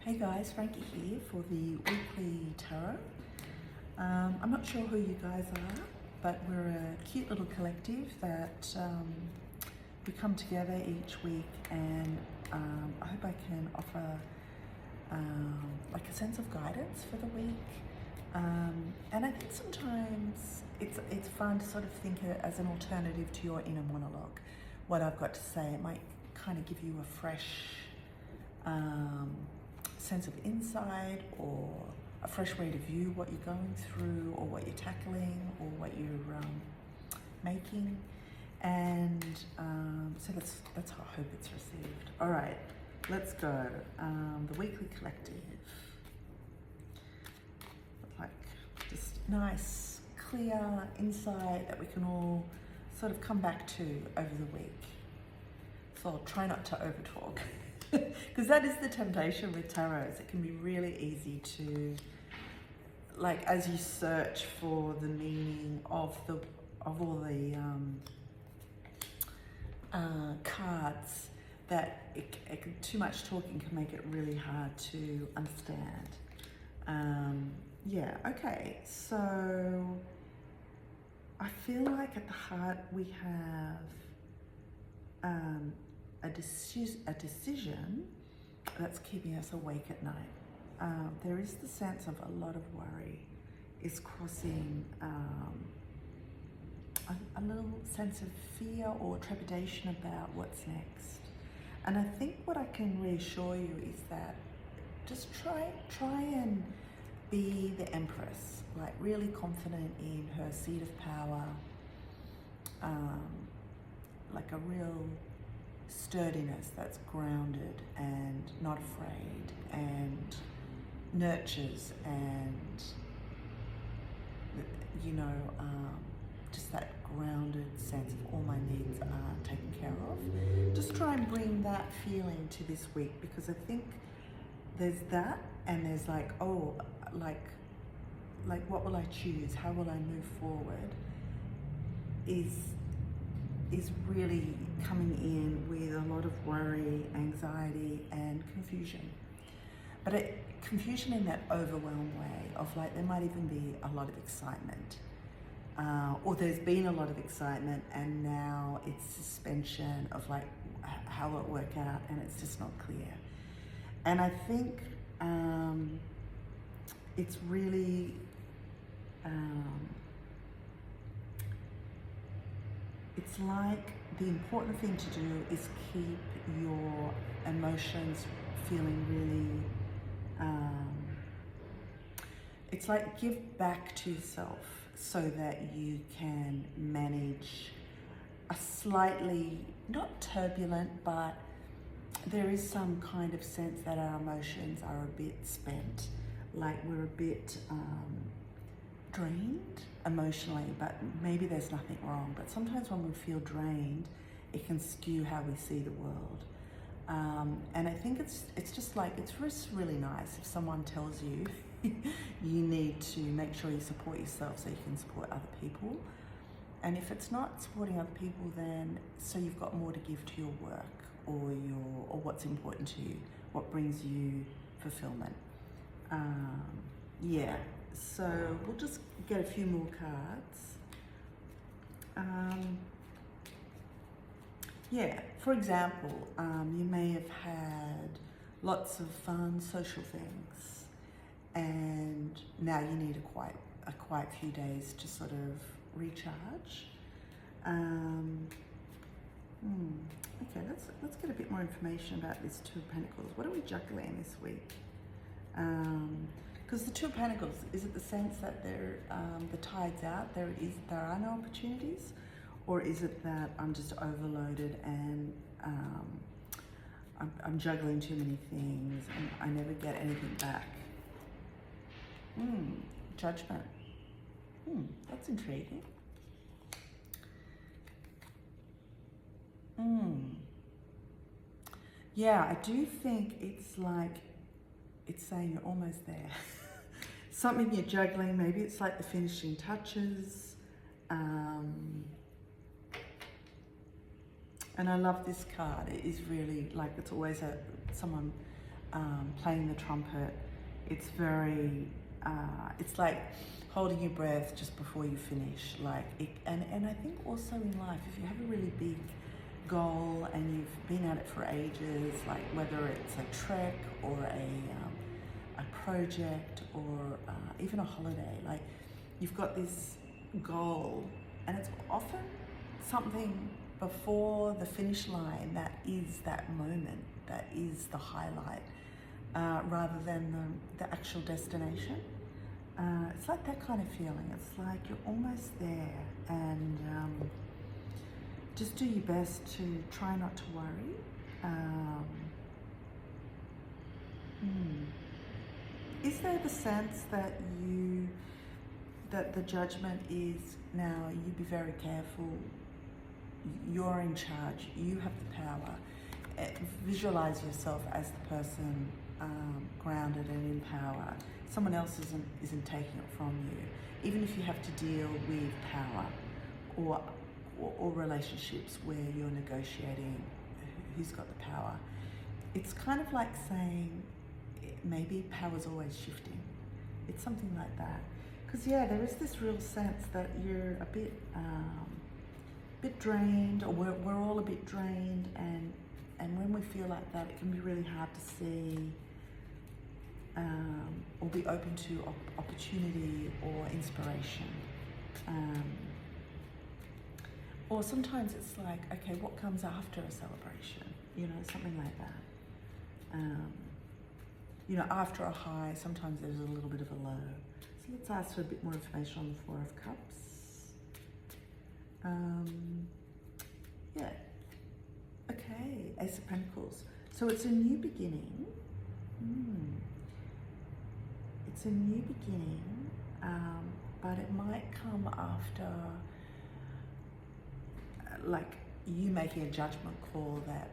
Hey guys, Frankie here for the weekly tarot. I'm not sure who you guys are, but we're a cute little collective that we come together each week, and I hope I can offer like a sense of guidance for the week. And I think sometimes it's fun to sort of think of it as an alternative to your inner monologue. What I've got to say, it might kind of give you a fresh sense of insight, or a fresh way to view what you're going through, or what you're tackling, or what you're making. And so that's how I hope it's received. All right, let's go. The weekly collective. Like just nice, clear insight that we can all sort of come back to over the week. So I'll try not to overtalk. Because that is the temptation with tarots. It can be really easy to, like, as you search for the meaning of all the cards, that too much talking can make it really hard to understand. Yeah, okay, so I feel like at the heart we have a decision that's keeping us awake at night. There is the sense of a lot of worry is crossing a little sense of fear or trepidation about what's next. And I think what I can reassure you is that just try and be the Empress, like really confident in her seat of power, like a real sturdiness that's grounded and not afraid and nurtures, and just that grounded sense of all my needs are taken care of. Just try and bring that feeling to this week, because I think there's that, and there's like, oh, like what will I choose? How will I move forward? Is really coming in with a lot of worry, anxiety, and confusion. But confusion in that overwhelmed way of, like, there might even be a lot of excitement. Or there's been a lot of excitement, and now it's suspension of, like, how will it work out, and it's just not clear. And I think it's really it's like the important thing to do is keep your emotions feeling really, it's like give back to yourself so that you can manage a slightly, not turbulent, but there is some kind of sense that our emotions are a bit spent, like we're a bit drained emotionally, but maybe there's nothing wrong. But sometimes when we feel drained, it can skew how we see the world. And I think it's just like, it's just really nice if someone tells you you need to make sure you support yourself so you can support other people. And if it's not supporting other people, then so you've got more to give to your work, or what's important to you, what brings you fulfillment. Yeah, so we'll just get a few more cards. Yeah, for example, you may have had lots of fun social things, and now you need a quiet few days to sort of recharge. Okay, let's get a bit more information about this Two of Pentacles. What are we juggling this week? Because the Two of Pentacles, is it the sense that the tide's out, there are no opportunities? Or is it that I'm just overloaded and I'm juggling too many things and I never get anything back? Judgment. That's intriguing. Yeah, I do think it's like, it's saying you're almost there. Something you're juggling, maybe it's like the finishing touches. And I love this card. It is really like, it's always someone playing the trumpet. It's very, it's like holding your breath just before you finish. And I think also in life, if you have a really big goal and you've been at it for ages, like whether it's a trek or a project or even a holiday, like you've got this goal and it's often something before the finish line that is that moment, that is the highlight, rather than the actual destination. It's like that kind of feeling. It's like you're almost there, and just do your best to try not to worry. Is there the sense that the judgment is now, you be very careful, you're in charge, you have the power. Visualize yourself as the person grounded and in power. Someone else isn't taking it from you. Even if you have to deal with power or relationships where you're negotiating who's got the power, it's kind of like saying maybe power's always shifting. It's something like that. Because yeah, there is this real sense that you're a bit drained, or we're all a bit drained, and when we feel like that, it can be really hard to see or be open to opportunity or inspiration. Or sometimes it's like, okay, what comes after a celebration? You know, something like that. You know, after a high, sometimes there's a little bit of a low. So let's ask for a bit more information on the Four of Cups. Yeah. Okay, Ace of Pentacles. So it's a new beginning. It's a new beginning, but it might come after, like, you making a judgment call that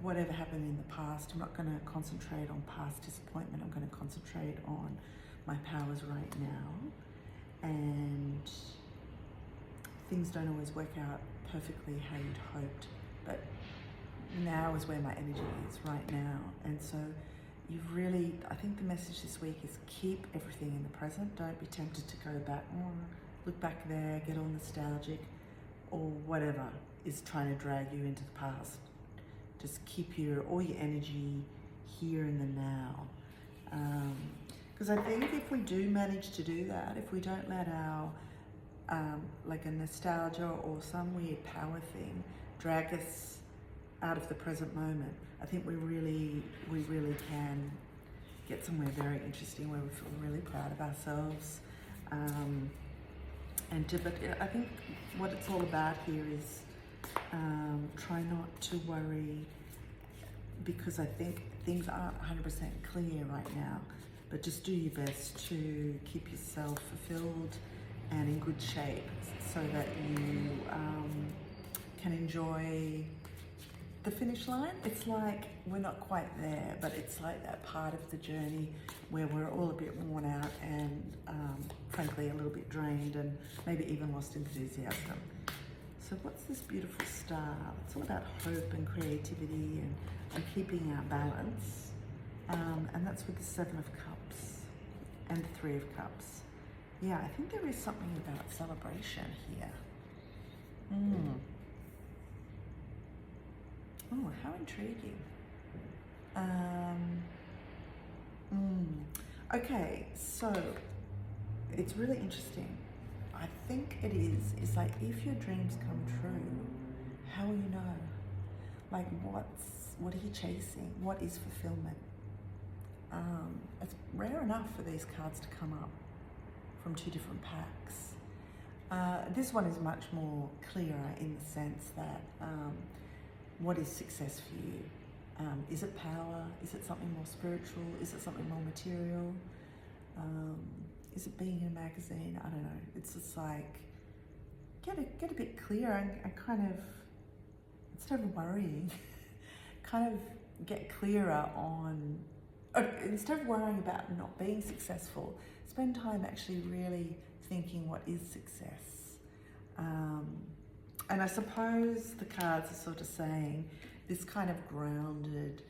whatever happened in the past, I'm not going to concentrate on past disappointment. I'm going to concentrate on my powers right now. And things don't always work out perfectly how you'd hoped, but now is where my energy is right now. And so you've really, I think the message this week is keep everything in the present. Don't be tempted to go back, look back there, get all nostalgic, or whatever is trying to drag you into the past. Just keep all your energy here in the now. Because I think if we do manage to do that, if we don't let our like a nostalgia or some weird power thing drag us out of the present moment, I think we really can get somewhere very interesting where we feel really proud of ourselves. But I think what it's all about here is try not to worry, because I think things aren't 100% clear right now, but just do your best to keep yourself fulfilled and in good shape so that you can enjoy the finish line. It's like we're not quite there, but it's like that part of the journey where we're all a bit worn out and frankly a little bit drained and maybe even lost enthusiasm. So what's this beautiful star? It's all about hope and creativity and keeping our balance. And that's with the Seven of Cups and the Three of Cups. Yeah, I think there is something about celebration here. Oh, how intriguing. Okay, so it's really interesting. I think it is like if your dreams come true, how will you know? Like what are you chasing? What is fulfillment? It's rare enough for these cards to come up from two different packs. This one is much more clearer in the sense that what is success for you? Is it power? Is it something more spiritual? Is it something more material? Is it being in a magazine? I don't know. It's just like, get a bit clearer and kind of, instead of worrying, kind of get clearer on, instead of worrying about not being successful, spend time actually really thinking what is success. And I suppose the cards are sort of saying this kind of grounded,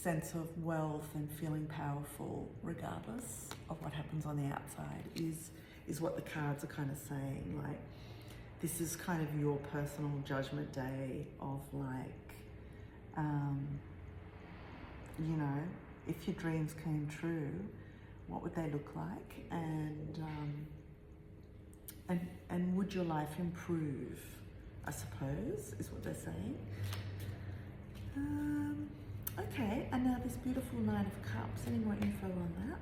sense of wealth and feeling powerful regardless of what happens on the outside is what the cards are kind of saying. Like, this is kind of your personal judgment day of like, you know, if your dreams came true, what would they look like? And would your life improve, I suppose, is what they're saying. Okay, and now this beautiful Nine of Cups. Any more info on that?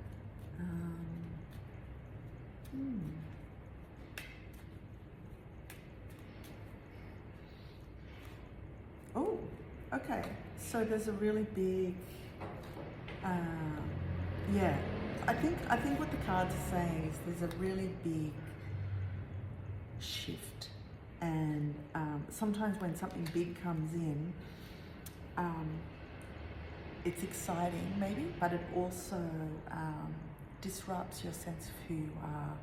Oh, okay. So there's a really big, yeah. I think what the cards are saying is there's a really big shift, and sometimes when something big comes in, it's exciting maybe, but it also disrupts your sense of who you are,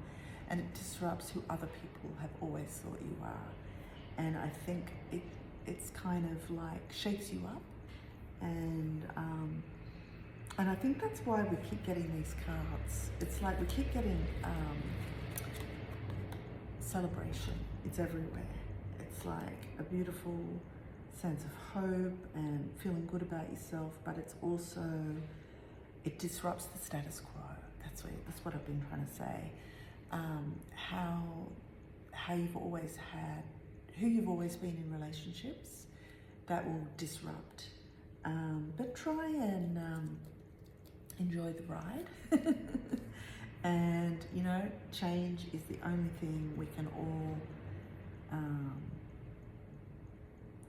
and it disrupts who other people have always thought you are. And I think it's kind of like shakes you up, and I think that's why we keep getting these cards. It's like we keep getting celebration. It's everywhere. It's like a beautiful sense of hope and feeling good about yourself, but it's also, it disrupts the status quo. That's what I've been trying to say. How you've always had, who you've always been in relationships, that will disrupt. But try and enjoy the ride. And, you know, change is the only thing we can all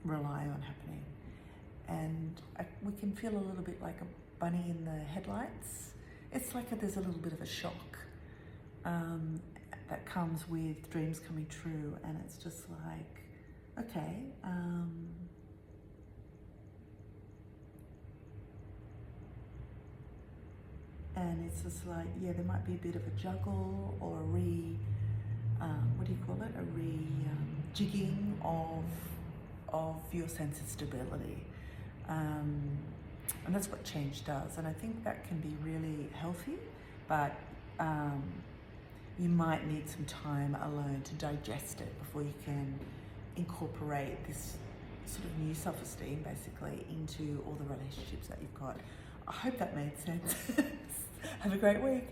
rely on happening. And we can feel a little bit like a bunny in the headlights. It's like there's a little bit of a shock that comes with dreams coming true, and it's just like, okay, and it's just like, yeah, there might be a bit of a juggle or a what do you call it? A jigging of your sense of stability. And that's what change does. And I think that can be really healthy, but you might need some time alone to digest it before you can incorporate this sort of new self-esteem basically into all the relationships that you've got. I hope that made sense. Have a great week.